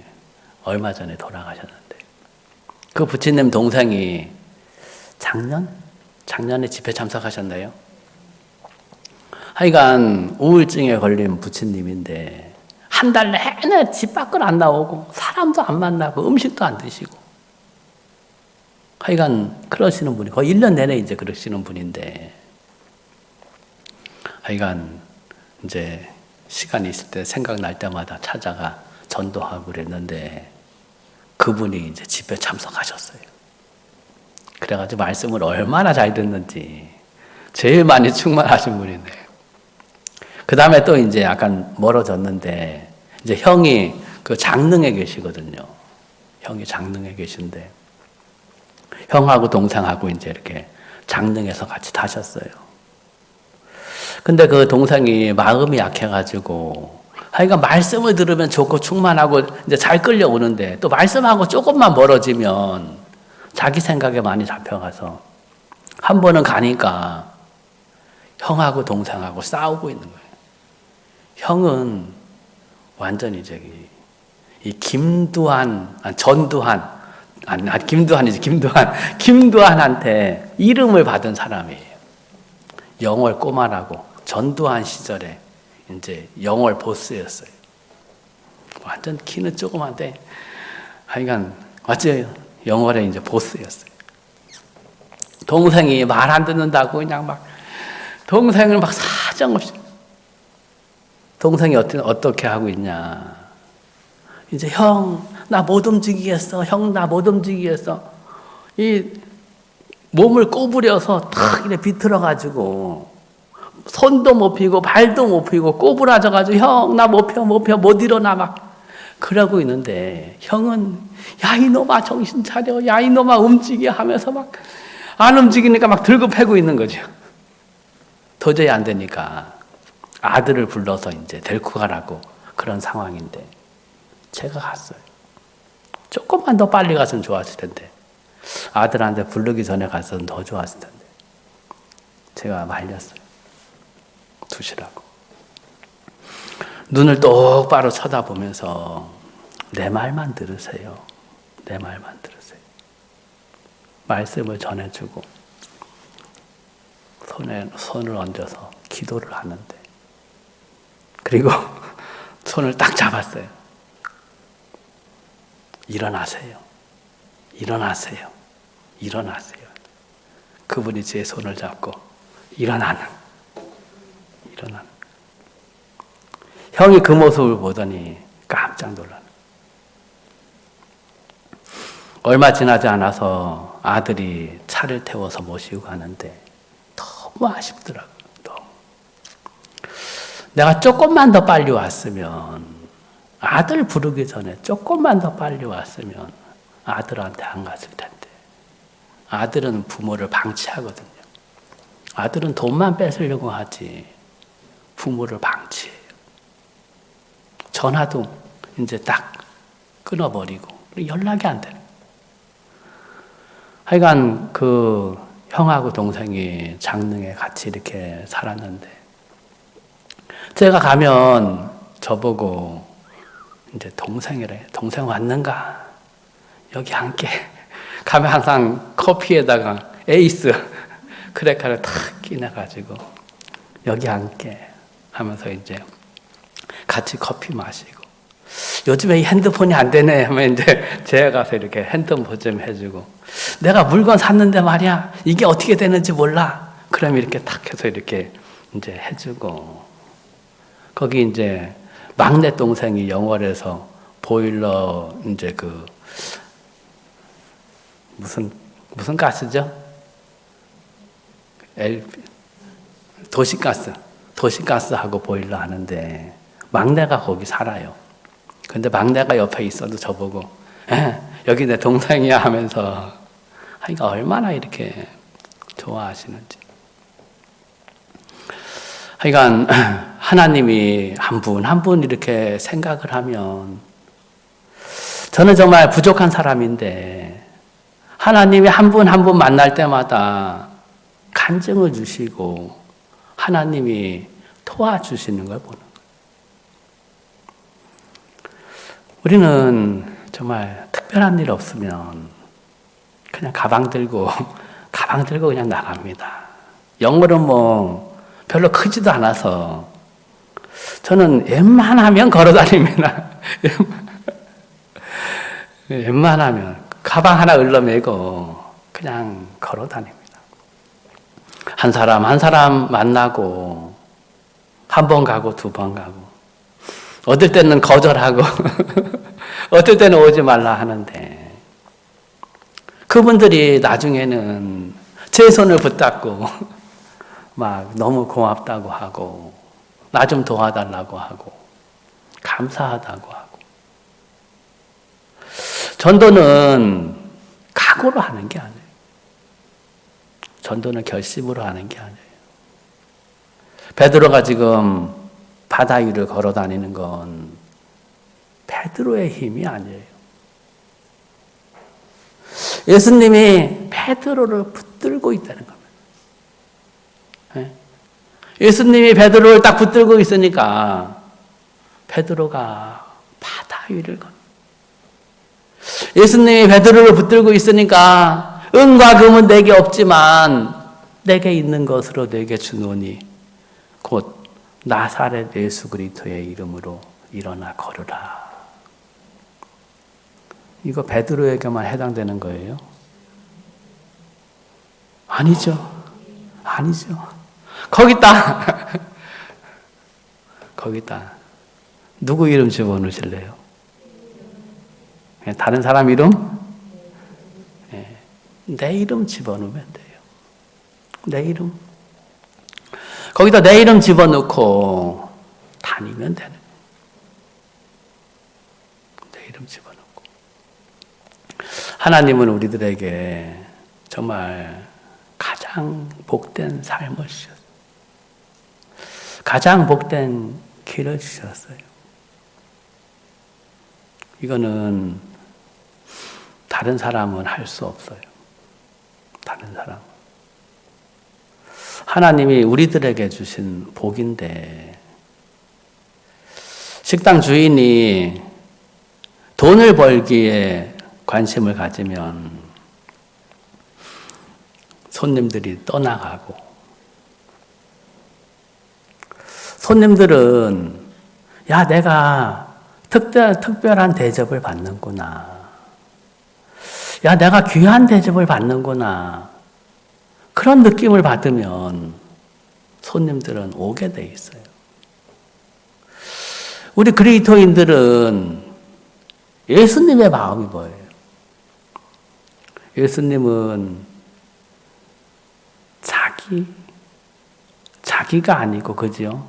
얼마 전에 돌아가셨는데 그 부친님 동생이 작년에 집회 참석하셨나요? 하여간 우울증에 걸린 부친님인데 한 달 내내 집 밖을 안 나오고 사람도 안 만나고 음식도 안 드시고 하여간 그러시는 분이 거의 1년 내내 이제 그러시는 분인데 하여간 이제 시간이 있을 때 생각날 때마다 찾아가 전도하고 그랬는데 그분이 이제 집회 참석하셨어요. 그래가지고 말씀을 얼마나 잘 듣는지 제일 많이 충만하신 분이네요. 그 다음에 또 이제 약간 멀어졌는데 이제 형이 그 장릉에 계시거든요. 형이 장릉에 계신데 형하고 동생하고 이제 이렇게 장릉에서 같이 타셨어요. 근데 그 동생이 마음이 약해가지고 하여간 말씀을 들으면 좋고 충만하고 이제 잘 끌려오는데 또 말씀하고 조금만 멀어지면 자기 생각에 많이 잡혀가서 한 번은 가니까 형하고 동생하고 싸우고 있는 거예요. 형은 완전히 이제 이 김두한한테 이름을 받은 사람이에요. 영월 꼬마라고 전두환 시절에 이제 영월 보스였어요. 완전 키는 조그만데 하여간 맞아요. 영월에 이제 보스였어요. 동생이 말 안 듣는다고 그냥 막 동생을 막 사정없이 동생이 어떻게 하고 있냐. 이제 형, 나 못 움직이겠어. 형, 나 못 움직이겠어. 이 몸을 꼬부려서 탁 이렇게 비틀어가지고 손도 못 펴고 발도 못 펴고 꼬부라져가지고 형, 나 못 펴, 못 일어나 막 그러고 있는데 형은 야, 이놈아 정신 차려. 야, 이놈아 움직여 하면서 막 안 움직이니까 막 들고 패고 있는 거죠. 도저히 안 되니까 아들을 불러서 이제 데리고 가라고 그런 상황인데 제가 갔어요. 조금만 더 빨리 갔으면 좋았을 텐데 아들한테 부르기 전에 갔으면 더 좋았을 텐데 제가 말렸어요. 두시라고. 눈을 똑바로 쳐다보면서 내 말만 들으세요. 내 말만 들으세요. 말씀을 전해주고 손을 얹어서 기도를 하는데 그리고 손을 딱 잡았어요. 일어나세요. 일어나세요. 일어나세요. 그분이 제 손을 잡고 일어나는. 형이 그 모습을 보더니 깜짝 놀라는. 얼마 지나지 않아서 아들이 차를 태워서 모시고 가는데 너무 아쉽더라고요. 너무. 내가 조금만 더 빨리 왔으면 아들 부르기 전에 조금만 더 빨리 왔으면 아들한테 안 갔을 텐데 아들은 부모를 방치하거든요. 아들은 돈만 뺏으려고 하지 부모를 방치해요. 전화도 이제 딱 끊어버리고 연락이 안 되는. 하여간 그 형하고 동생이 장릉에 같이 이렇게 살았는데 제가 가면 저보고 이제 동생이래. 동생 왔는가? 여기 앉게. 가면 항상 커피에다가 에이스 크래커를 탁 끼내가지고 여기 앉게 하면서 이제 같이 커피 마시고 요즘에 이 핸드폰이 안 되네 하면 이제 제가 가서 이렇게 핸드폰 좀 해주고 내가 물건 샀는데 말이야 이게 어떻게 되는지 몰라. 그럼 이렇게 탁 해서 이렇게 이제 해주고 거기 이제 막내 동생이 영월에서 보일러 이제 그 무슨 무슨 가스죠? 도시가스. 도시가스하고 보일러 하는데 막내가 거기 살아요. 근데 막내가 옆에 있어도 저보고 여기 내 동생이야 하면서 하니까 얼마나 이렇게 좋아하시는지. 하여간 하나님이 한 분 한 분 이렇게 생각을 하면 저는 정말 부족한 사람인데 하나님이 한 분 한 분 만날 때마다 간증을 주시고 하나님이 도와주시는 걸 보는 거예요. 우리는 정말 특별한 일 없으면 그냥 가방 들고 그냥 나갑니다. 영어는 뭐 별로 크지도 않아서 저는 웬만하면 걸어 다닙니다. 웬만하면 가방 하나 을러매고 그냥 걸어 다닙니다. 한 사람 한 사람 만나고 한 번 가고 두 번 가고 어떨 때는 거절하고 어떨 때는 오지 말라 하는데 그분들이 나중에는 제 손을 붙잡고 막 너무 고맙다고 하고 나 좀 도와달라고 하고 감사하다고 하고. 전도는 각오로 하는 게 아니에요. 전도는 결심으로 하는 게 아니에요. 베드로가 지금 바다 위를 걸어 다니는 건 베드로의 힘이 아니에요. 예수님이 베드로를 붙들고 있다는 겁니다. 예수님이 베드로를 딱 붙들고 있으니까 베드로가 바다 위를 걷는. 예수님이 베드로를 붙들고 있으니까 은과 금은 내게 없지만 내게 있는 것으로 내게 주노니 곧 나사렛 예수 그리스도의 이름으로 일어나 걸으라. 이거 베드로에게만 해당되는 거예요? 아니죠. 아니죠. 거기 있다. 거기 있다. 누구 이름 집어넣으실래요? 다른 사람 이름? 내 이름 집어넣으면 돼요. 내 이름. 거기다 내 이름 집어넣고 다니면 되는 거예요. 내 이름 집어넣고. 하나님은 우리들에게 정말 가장 복된 삶을 주셨어요. 가장 복된 길을 주셨어요. 이거는 다른 사람은 할 수 없어요. 다른 사람. 하나님이 우리들에게 주신 복인데 식당 주인이 돈을 벌기에 관심을 가지면 손님들이 떠나가고 손님들은 야 내가 특별한 대접을 받는구나. 야 내가 귀한 대접을 받는구나. 그런 느낌을 받으면 손님들은 오게 돼 있어요. 우리 그리스도인들은 예수님의 마음이 뭐예요? 예수님은 자기가 아니고 그죠?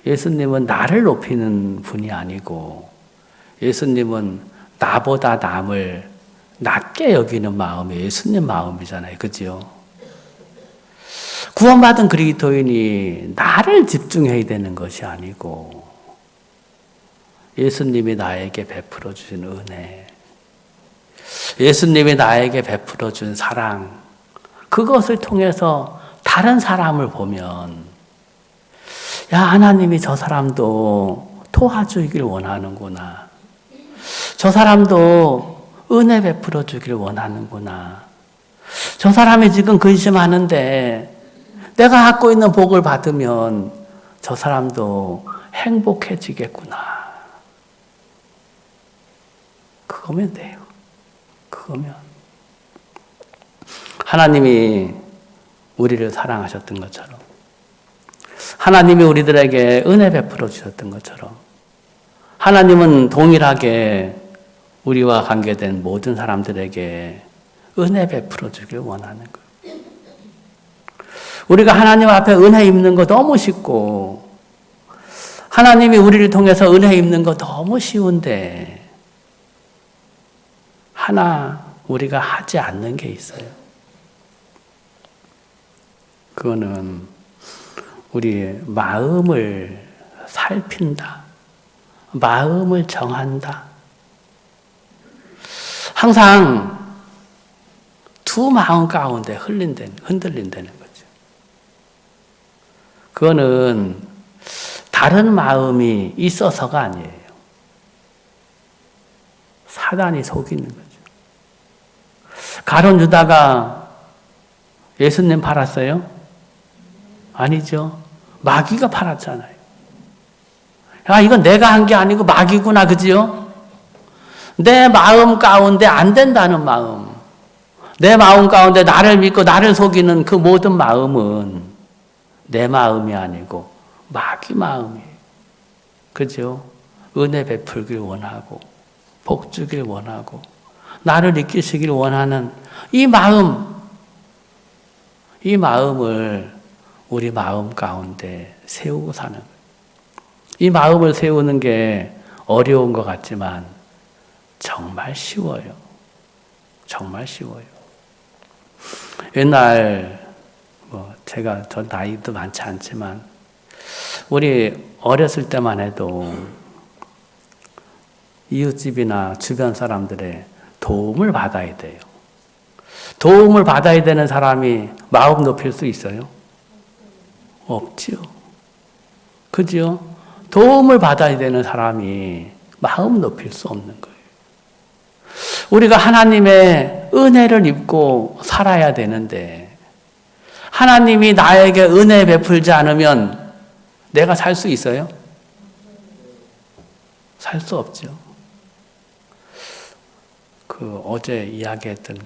예수님은 나를 높이는 분이 아니고 예수님은 나보다 남을 낮게 여기는 마음이 예수님 마음이잖아요. 그죠? 구원받은 그리스도인이 나를 집중해야 되는 것이 아니고 예수님이 나에게 베풀어 주신 은혜, 예수님이 나에게 베풀어 준 사랑, 그것을 통해서 다른 사람을 보면 야 하나님이 저 사람도 도와주길 원하는구나. 저 사람도 은혜 베풀어 주길 원하는구나. 저 사람이 지금 근심하는데 내가 갖고 있는 복을 받으면 저 사람도 행복해지겠구나. 그거면 돼요. 그거면. 하나님이 우리를 사랑하셨던 것처럼 하나님이 우리들에게 은혜 베풀어 주셨던 것처럼 하나님은 동일하게 우리와 관계된 모든 사람들에게 은혜 베풀어 주길 원하는 거예요. 우리가 하나님 앞에 은혜 입는 거 너무 쉽고 하나님이 우리를 통해서 은혜 입는 거 너무 쉬운데 하나 우리가 하지 않는 게 있어요. 그거는 우리 마음을 살핀다. 마음을 정한다. 항상 두 마음 가운데 흔들린다는 거죠. 그거는 다른 마음이 있어서가 아니에요. 사단이 속이는 거죠. 가룟 유다가 예수님 팔았어요? 아니죠. 마귀가 팔았잖아요. 아, 이건 내가 한 게 아니고 마귀구나, 그지요? 내 마음 가운데 안 된다는 마음. 내 마음 가운데 나를 믿고 나를 속이는 그 모든 마음은 내 마음이 아니고 마귀 마음이에요. 그죠? 은혜 베풀길 원하고, 복 주길 원하고, 나를 이기시길 원하는 이 마음을 우리 마음 가운데 세우고 사는 거예요. 이 마음을 세우는 게 어려운 것 같지만 정말 쉬워요. 정말 쉬워요. 옛날 제가 저 나이도 많지 않지만 우리 어렸을 때만 해도 이웃집이나 주변 사람들의 도움을 받아야 돼요. 도움을 받아야 되는 사람이 마음 높일 수 있어요? 없지요. 그죠? 도움을 받아야 되는 사람이 마음 높일 수 없는 거예요. 우리가 하나님의 은혜를 입고 살아야 되는데 하나님이 나에게 은혜 베풀지 않으면 내가 살 수 있어요? 살 수 없죠. 어제 이야기했던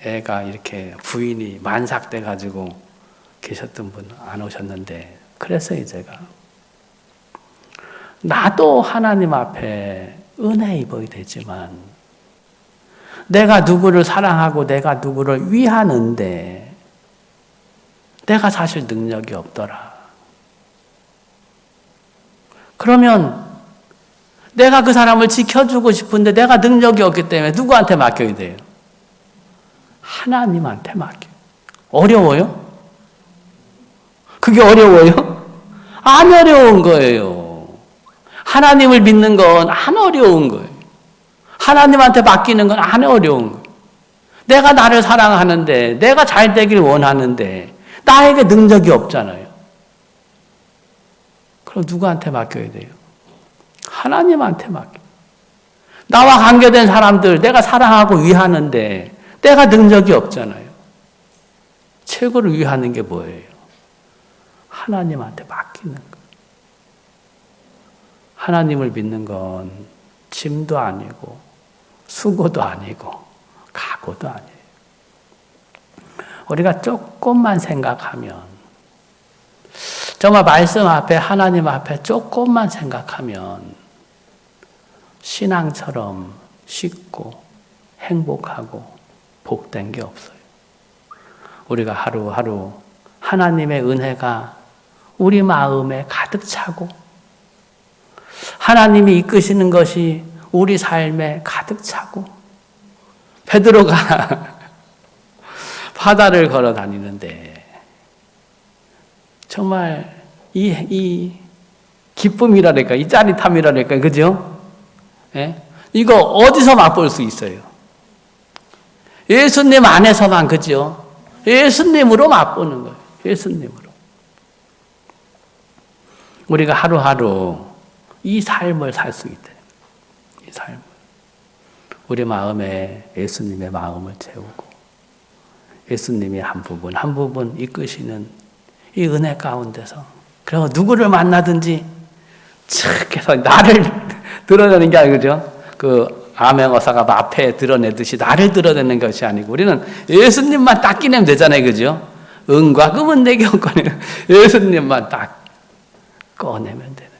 애가 이렇게 부인이 만삭돼 가지고 계셨던 분 안 오셨는데 그랬어요, 제가. 나도 하나님 앞에 은혜 입어야 되지만 내가 누구를 사랑하고 내가 누구를 위하는데 내가 사실 능력이 없더라. 그러면 내가 그 사람을 지켜주고 싶은데 내가 능력이 없기 때문에 누구한테 맡겨야 돼요? 하나님한테 맡겨요. 어려워요? 그게 어려워요? 안 어려운 거예요. 하나님을 믿는 건 안 어려운 거예요. 하나님한테 맡기는 건 안 어려운 거예요. 내가 나를 사랑하는데 내가 잘 되길 원하는데 나에게 능력이 없잖아요. 그럼 누구한테 맡겨야 돼요? 하나님한테 맡겨. 나와 관계된 사람들 내가 사랑하고 위하는데 내가 능력이 없잖아요. 최고로 위하는 게 뭐예요? 하나님한테 맡기는 거. 하나님을 믿는 건 짐도 아니고 수고도 아니고 각오도 아니에요. 우리가 조금만 생각하면 정말 말씀 앞에 하나님 앞에 조금만 생각하면 신앙처럼 쉽고 행복하고 복된 게 없어요. 우리가 하루하루 하나님의 은혜가 우리 마음에 가득 차고 하나님이 이끄시는 것이 우리 삶에 가득 차고 베드로가 바다를 걸어 다니는데 정말 이 기쁨이라니까 이 짜릿함이라니까 그죠? 예? 이거 어디서 맛볼 수 있어요? 예수님 안에서만 그죠? 예수님으로 맛보는 거예요. 예수님으로. 우리가 하루하루 이 삶을 살 수 있다. 이 삶을. 우리 마음에 예수님의 마음을 채우고 예수님이 한 부분 이끄시는 이 은혜 가운데서 그리고 누구를 만나든지 촤 해서 나를 드러내는 게 아니고 그죠? 그 암행어사가 마패에 드러내듯이 나를 드러내는 것이 아니고 우리는 예수님만 딱 끼내면 되잖아요. 그죠? 은과 금은 내게 없거든요. 예수님만 딱 꺼내면 되는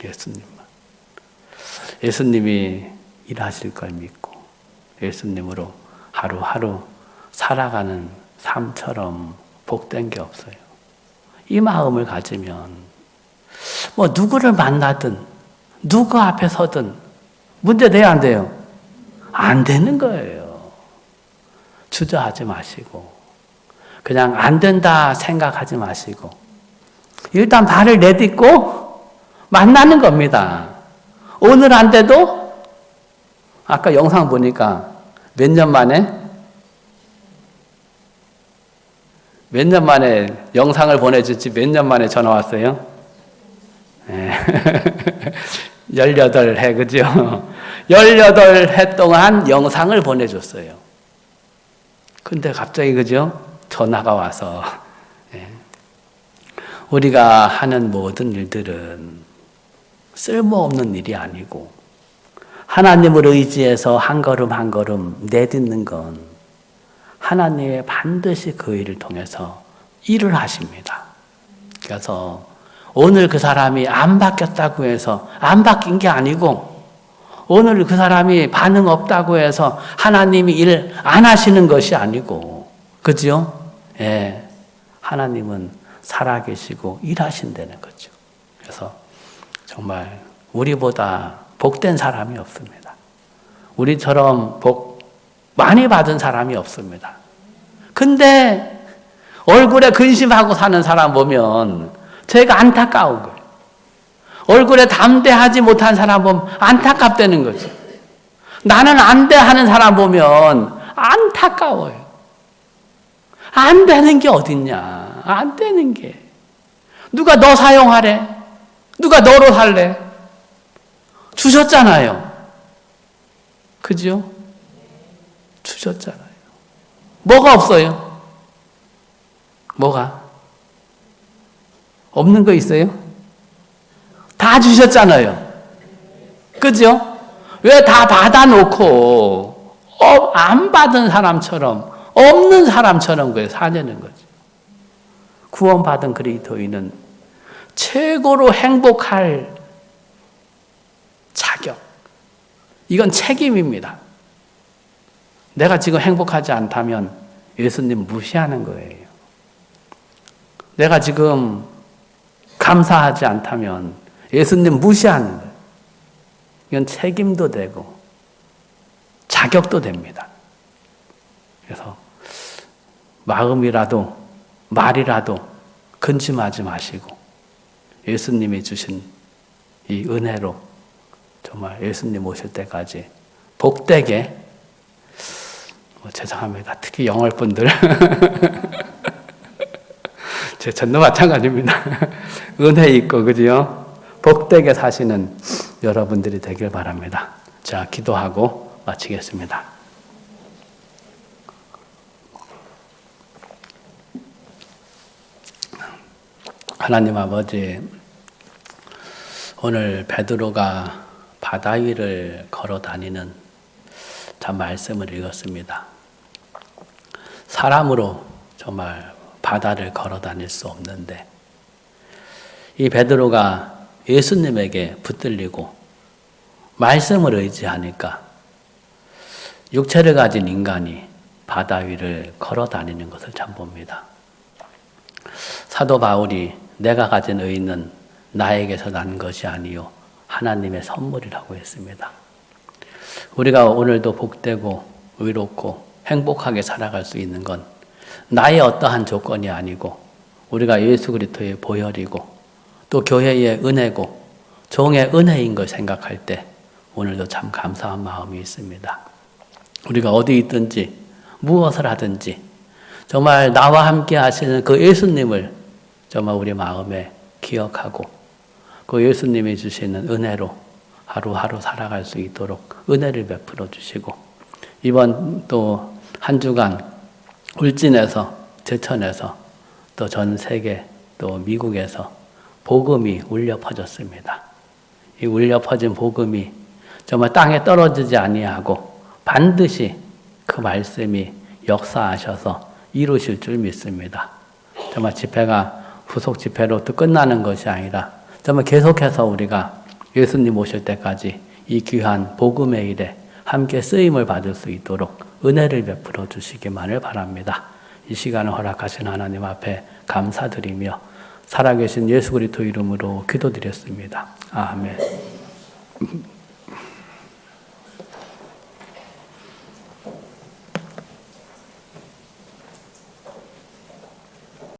예수님만. 예수님이 일하실 걸 믿고 예수님으로 하루하루 살아가는 삶처럼 복된 게 없어요. 이 마음을 가지면 뭐 누구를 만나든 누구 앞에 서든 문제 돼요, 안 돼요? 안 되는 거예요. 주저하지 마시고 그냥 안 된다 생각하지 마시고 일단 발을 내딛고 만나는 겁니다. 오늘 안 돼도 아까 영상 보니까 몇 년 만에 영상을 보내줄지 몇 년 만에 전화 왔어요? 네. 18해, 그죠? 18해 동안 영상을 보내줬어요. 근데 갑자기, 그죠? 전화가 와서. 네. 우리가 하는 모든 일들은 쓸모없는 일이 아니고, 하나님을 의지해서 한 걸음 한 걸음 내딛는 건 하나님의 반드시 그 일을 통해서 일을 하십니다. 그래서 오늘 그 사람이 안 바뀌었다고 해서 안 바뀐 게 아니고 오늘 그 사람이 반응 없다고 해서 하나님이 일 안 하시는 것이 아니고 그죠? 예, 하나님은 살아계시고 일하신다는 거죠. 그래서 정말 우리보다 복된 사람이 없습니다. 우리처럼 복 많이 받은 사람이 없습니다. 근데 얼굴에 근심하고 사는 사람 보면 제가 안타까운 거예요. 얼굴에 담대하지 못한 사람 보면 안타깝다는 거죠. 나는 안 돼 하는 사람 보면 안타까워요. 안 되는 게 어딨냐. 안 되는 게. 누가 너 사용하래? 누가 너로 살래? 주셨잖아요. 그죠? 주셨잖아요. 뭐가 없어요? 뭐가? 없는 거 있어요? 다 주셨잖아요. 그죠? 왜 다 받아놓고 안 받은 사람처럼 없는 사람처럼 그래 사냐는 거죠. 구원받은 그리스도인은 최고로 행복할 자격. 이건 책임입니다. 내가 지금 행복하지 않다면 예수님 무시하는 거예요. 내가 지금 감사하지 않다면 예수님 무시하는 거예요. 이건 책임도 되고 자격도 됩니다. 그래서 마음이라도 말이라도 근심하지 마시고 예수님이 주신 이 은혜로 정말 예수님 오실 때까지 복되게 죄송합니다. 특히 영월분들 저도 마찬가지입니다. 은혜 있고 그죠? 복되게 사시는 여러분들이 되길 바랍니다. 자, 기도하고 마치겠습니다. 하나님 아버지, 오늘 베드로가 바다 위를 걸어 다니는 참 말씀을 읽었습니다. 사람으로 정말 바다를 걸어 다닐 수 없는데 이 베드로가 예수님에게 붙들리고 말씀을 의지하니까 육체를 가진 인간이 바다 위를 걸어 다니는 것을 참 봅니다. 사도 바울이 내가 가진 의는 나에게서 난 것이 아니요 하나님의 선물이라고 했습니다. 우리가 오늘도 복되고 의롭고 행복하게 살아갈 수 있는 건 나의 어떠한 조건이 아니고 우리가 예수 그리스도의 보혈이고 또 교회의 은혜고 종의 은혜인 걸 생각할 때 오늘도 참 감사한 마음이 있습니다. 우리가 어디 있든지 무엇을 하든지 정말 나와 함께 하시는 그 예수님을 정말 우리 마음에 기억하고 그 예수님이 주시는 은혜로 하루하루 살아갈 수 있도록 은혜를 베풀어 주시고 이번 또 한 주간 울진에서 제천에서 또 전 세계 또 미국에서 복음이 울려 퍼졌습니다. 이 울려 퍼진 복음이 정말 땅에 떨어지지 아니하고 반드시 그 말씀이 역사하셔서 이루실 줄 믿습니다. 정말 집회가 후속 집회로 또 끝나는 것이 아니라 정말 계속해서 우리가 예수님 오실 때까지 이 귀한 복음의 일에 함께 쓰임을 받을 수 있도록 은혜를 베풀어 주시기만을 바랍니다. 이 시간을 허락하신 하나님 앞에 감사드리며 살아계신 예수 그리스도 이름으로 기도드렸습니다. 아멘.